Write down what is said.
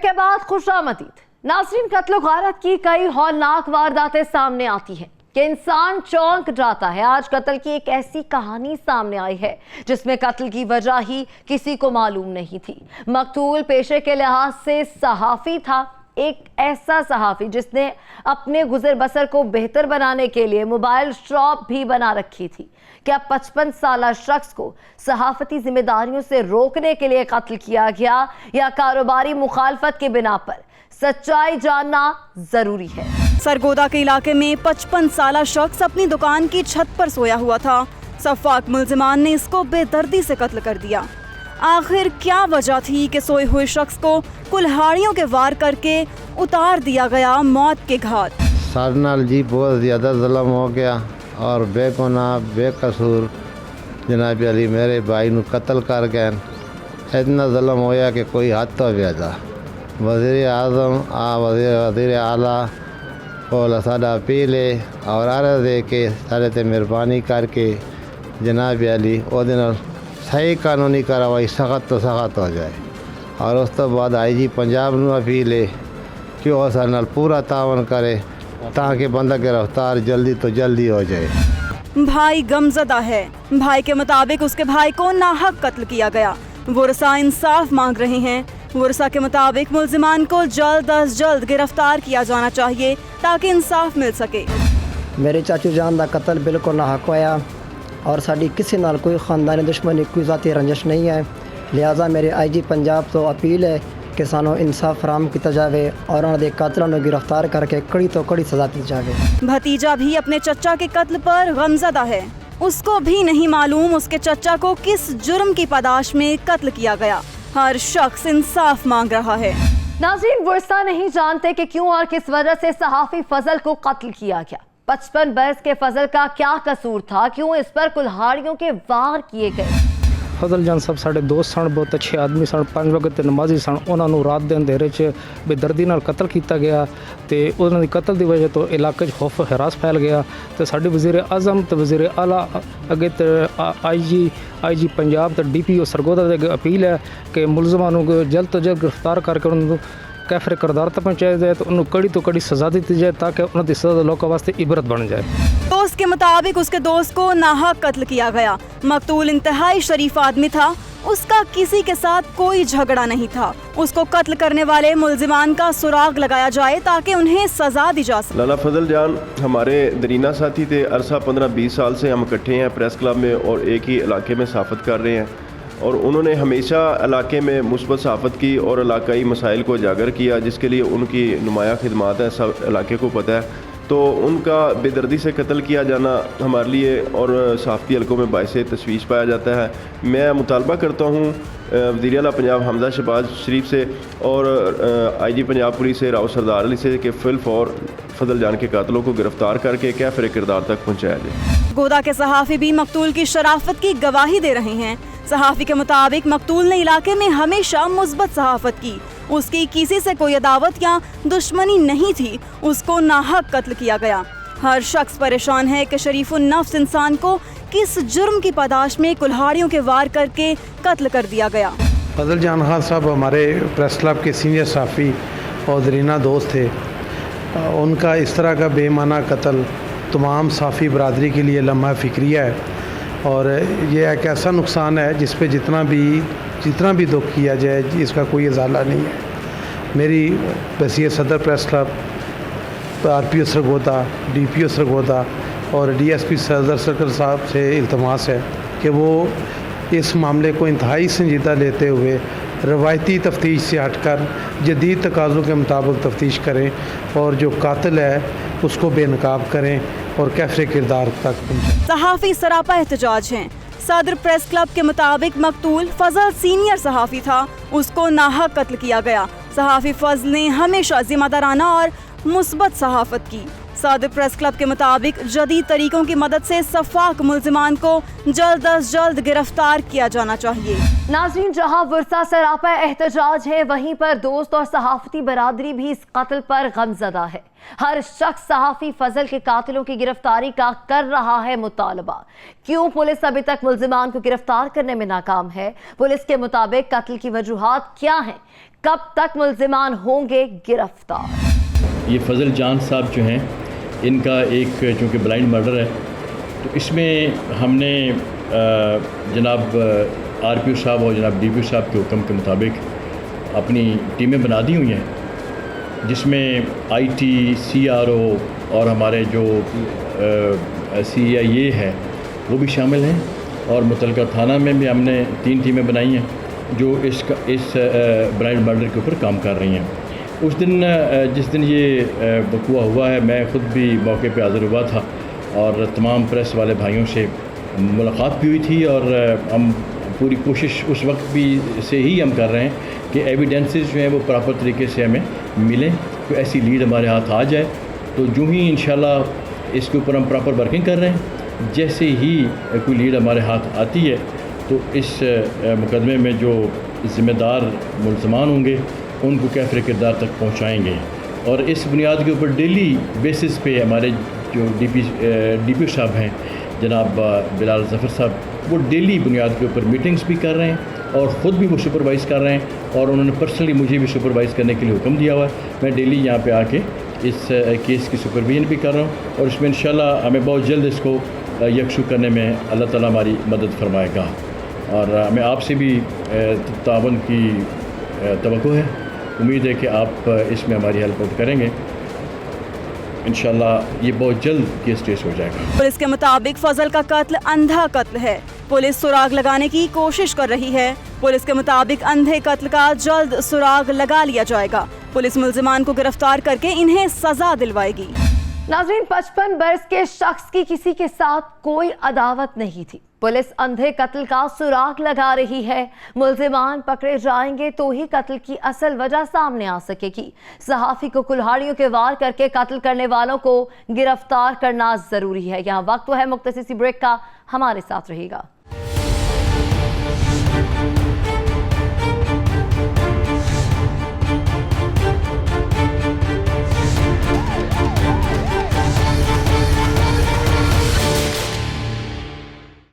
के बाद खुशामदीद। नाज़रीन, कत्ल गारत की कई हौलनाक वारदातें सामने आती हैं कि इंसान चौंक जाता है। आज कत्ल की एक ऐसी कहानी सामने आई है जिसमें कत्ल की वजह ही किसी को मालूम नहीं थी। मकतूल पेशे के लिहाज से सहाफ़ी था, एक ऐसा सहाफ़ी जिसने अपने गुजर बसर को बेहतर बनाने के लिए मोबाइल शॉप भी बना रखी थी। क्या 55 साला शख्स को सहाफ़ती जिम्मेदारियों से रोकने के लिए कत्ल किया गया या कारोबारी मुखालफत की बिना पर? सच्चाई जानना जरूरी है। सरगोदा के इलाके में 55 साला शख्स अपनी दुकान की छत पर सोया हुआ था। सफाक मुल्जिमान ने इसको बेदर्दी से कत्ल कर दिया। आखिर क्या वजह थी कि सोए हुए शख्स को कुल्हाड़ियों के वार करके उतार दिया गया मौत के घाट? सारे नाल जी बहुत ज़्यादा जुल्म हो गया और बेगुनाह बेकसूर जनाब अली मेरे भाई नू कत्ल कर गए। इतना जुल्म होया कि कोई हद तो व्यादा वज़ीर आज़म वज़ीर आला को साडा अपील है और अर्ज़ दे के सारे ते मेहरबानी करके जनाब अली ओदे नाल सही कानूनी कार्रवाई सख्त तो सख्त हो जाए। और उस तो बाद IG पंजाब नू अपील है कि वो सारे नाल पूरा तावन करे ताकि बंदा गिरफ्तार जल्दी तो जल्दी हो जाए। भाई गमज़दा है। भाई के मुताबिक उसके भाई को नाहक कत्ल किया गया। वरसा इंसाफ मांग रहे हैं। वरसा के मुताबिक मुल्जिमान को जल्द अज जल्द गिरफ्तार किया जाना चाहिए ताकि इंसाफ मिल सके। मेरे चाचू जान का कत्ल बिल्कुल नाहक होया और साड़ी किसी नाल कोई खानदानी दुश्मनी कोई ज़ाती रंजिश नहीं है। लिहाजा मेरे IG पंजाब तो अपील है कि सानू इंसाफ फराम किया जाए और उन्होंने कातिलों को गिरफ्तार करके कड़ी तो कड़ी सजा दी जाए। भतीजा भी अपने चचा के कत्ल पर गमज़दा है। उसको भी नहीं मालूम उसके चचा को किस जुर्म की पादाश में कत्ल किया गया। हर शख्स इंसाफ मांग रहा है। नाज़रीन, वर्षा नहीं जानते कि क्यों और किस वजह से सहाफ़ी फजल को कत्ल किया गया। 55 बरस के फजल का क्या कसूर था? क्यों इस पर कुल्हाड़ियों के वार किए गए? फजल जान सब साढ़े दोस्त सन, बहुत अच्छे आदमी सन, 5 वक्त नमाजी सन। उन्होंने रात के अंधेरे च बेदर्दी नाल कत्ल किया गया तो उन्होंने कत्ल की वजह तो इलाके खौफ हरास फैल गया। तो साढ़े वज़ीर आज़म तो वज़ीर आला अगे तो IG पंजाब तो DPO सरगोदा की अपील है कि मुलजमान को जल्द तो जल्द गिरफ्तार करके उन्होंने कैफरे करदार तक पहुँचाया जाए तो उन्होंने कड़ी तो कड़ी सजा दी जाए ताकि उन्होंने सजा लोगों वास्ते इबरत बन जाए। दोस्त के मुताबिक उसके दोस्त को नाहक कत्ल किया गया। मकतूल इंतहाई शरीफ आदमी था। उसका किसी के साथ कोई झगड़ा नहीं था। उसको कत्ल करने वाले मुल्जिमान का सुराग लगाया जाए ताकि उन्हें सजा दी जा सके। लाला फजल जान हमारे दरीना साथी थे। अरसा 15-20 साल से हम इकट्ठे हैं प्रेस क्लब में और एक ही इलाके में सहाफ़त कर रहे हैं और उन्होंने हमेशा इलाके में मुस्बत सहाफ़त की और इलाकाई मसाइल को उजागर किया जिसके लिए उनकी नुमाया खिदमात है, सब इलाके को पता है। तो उनका बेदर्दी से कत्ल किया जाना हमारे लिए और सहाफ़ती हलकों में बाइसे तशवीश पाया जाता है। मैं मुतालबा करता हूँ वज़ीर आला पंजाब हमजा शहबाज शरीफ से और IG पंजाब पुलिस से राव सरदार अली से कि फिलफौर फजल जान के कातलों को गिरफ्तार करके कैफरे किरदार तक पहुँचाया जाए। गोदा के सहाफ़ी भी मकतूल की शराफत की गवाही दे रहे हैं। सहाफ़ी के मुताबिक मकतूल ने इलाके में हमेशा मुस्बत सहाफ़त की। उसकी किसी से कोई अदावत या दुश्मनी नहीं थी। उसको नाहक कत्ल किया गया। हर शख्स परेशान है कि शरीफुन नफ्स इंसान को किस जुर्म की पादाश में कुल्हाड़ियों के वार करके कत्ल कर दिया गया। फजल जान खान साहब हमारे प्रेस क्लब के सीनियर सहाफ़ी और दरीना दोस्त थे। उनका इस तरह का बेमाना कत्ल तमाम सहाफ़ी बरादरी के लिए लम्हा फ़िक्रिया है और ये एक ऐसा नुकसान है जिस पे जितना भी दुख किया जाए इसका कोई इजाला नहीं है। मेरी वसीयत सदर press club, RPO Sargodha, DPO Sargodha और DSP सदर सर्कल साहब से इल्तमास है कि वो इस मामले को इंतहाई संजीदा लेते हुए रवायती तफ्तीश से हटकर जदीद तकाज़ों के मुताबिक तफ्तीश करें और जो कातिल है उसको बेनकाब करें और कैफरे किरदार तक पहुँचाएं। सहाफ़ी सरापा एहतजाज हैं। सदर प्रेस क्लब के मुताबिक मकतूल फजल सीनियर सहाफ़ी था। उसको नाहक कत्ल किया गया। सहाफ़ी फजल ने हमेशा जिम्मेदाराना और मुस्बत सहाफ़त की। सदर प्रेस क्लब के मुताबिक जदीद तरीकों की मदद से सफाक मुल्जिमान को जल्द अज जल्द गिरफ्तार किया जाना चाहिए। नाज़रीन, जहां वर्षा सरापा एहतजाज है वहीं पर दोस्त और सहाफ़ती बरादरी भी इस कत्ल पर गमज़दा है। हर शख्स सहाफ़ी फजल के कातिलों की गिरफ्तारी का कर रहा है मुतालबा। क्यों पुलिस अभी तक मुल्जिमान को गिरफ्तार करने में नाकाम है? पुलिस के मुताबिक कत्ल की वजूहात क्या हैं? कब तक मुल्जिमान होंगे गिरफ्तार। ये फजल जान साहब जो हैं, इनका एक चूँकि ब्लाइंड मर्डर है, तो इसमें हमने जनाब आरपीओ साहब और जनाब डीपीओ साहब के हुक्म के मुताबिक अपनी टीमें बना दी हुई हैं, जिसमें आईटी, सीआरओ और हमारे जो CIA है वो भी शामिल हैं, और मुतलका थाना में भी हमने 3 टीमें बनाई हैं जो इस ब्लाइंड मर्डर के ऊपर काम कर रही हैं। उस दिन जिस दिन ये वक़ुआ हुआ है, मैं ख़ुद भी मौके पे हाज़िर हुआ था और तमाम प्रेस वाले भाइयों से मुलाकात भी हुई थी, और हम पूरी कोशिश उस वक्त भी से ही हम कर रहे हैं कि एविडेंसेस जो हैं वो प्रॉपर तरीके से हमें मिलें, कोई ऐसी लीड हमारे हाथ आ जाए तो जो ही इंशाल्लाह इसके ऊपर हम प्रॉपर वर्किंग कर रहे हैं। जैसे ही कोई लीड हमारे हाथ आती है तो इस मुकदमे में जो ज़िम्मेदार मुल्ज़मान होंगे उनको कैफ़रे किरदार तक पहुँचाएँगे, और इस बुनियाद के ऊपर डेली बेसिस पे हमारे जो DPO साहब हैं जनाब बिलाल ज़फ़र साहब, वो डेली बुनियाद के ऊपर मीटिंग्स भी कर रहे हैं और ख़ुद भी वो सुपरवाइज़ कर रहे हैं, और उन्होंने पर्सनली मुझे भी सुपरवाइज़ करने के लिए हुक्म दिया हुआ है। मैं डेली यहाँ पे आके इस केस की सुपरविजन भी कर रहा हूँ, और इसमें इंशाल्लाह हमें बहुत जल्द इसको यकसू करने में अल्लाह ताला हमारी मदद फरमाएगा, और हमें आपसे भी तावन की तवक्को है। उम्मीद है कि आप इसमें हमारी हेल्प आउट करेंगे। इंशाल्लाह ये बहुत जल्द केस ट्रेस हो जाएगा। पुलिस के मुताबिक फजल का कत्ल अंधा कत्ल है। पुलिस सुराग लगाने की कोशिश कर रही है। पुलिस के मुताबिक अंधे कत्ल का जल्द सुराग लगा लिया जाएगा। पुलिस मुल्जिमान को गिरफ्तार करके इन्हें सजा दिलवाएगी। नाज़रीन, 55 बरस के शख्स की किसी के साथ कोई अदावत नहीं थी। पुलिस अंधे कत्ल का सुराग लगा रही है। मुल्जिमान पकड़े जाएंगे तो ही कत्ल की असल वजह सामने आ सकेगी। सहाफ़ी को कुल्हाड़ियों के वार करके कत्ल करने वालों को गिरफ्तार करना जरूरी है। यहाँ वक्त है मुख्तसर सी ब्रेक का, हमारे साथ रहेगा।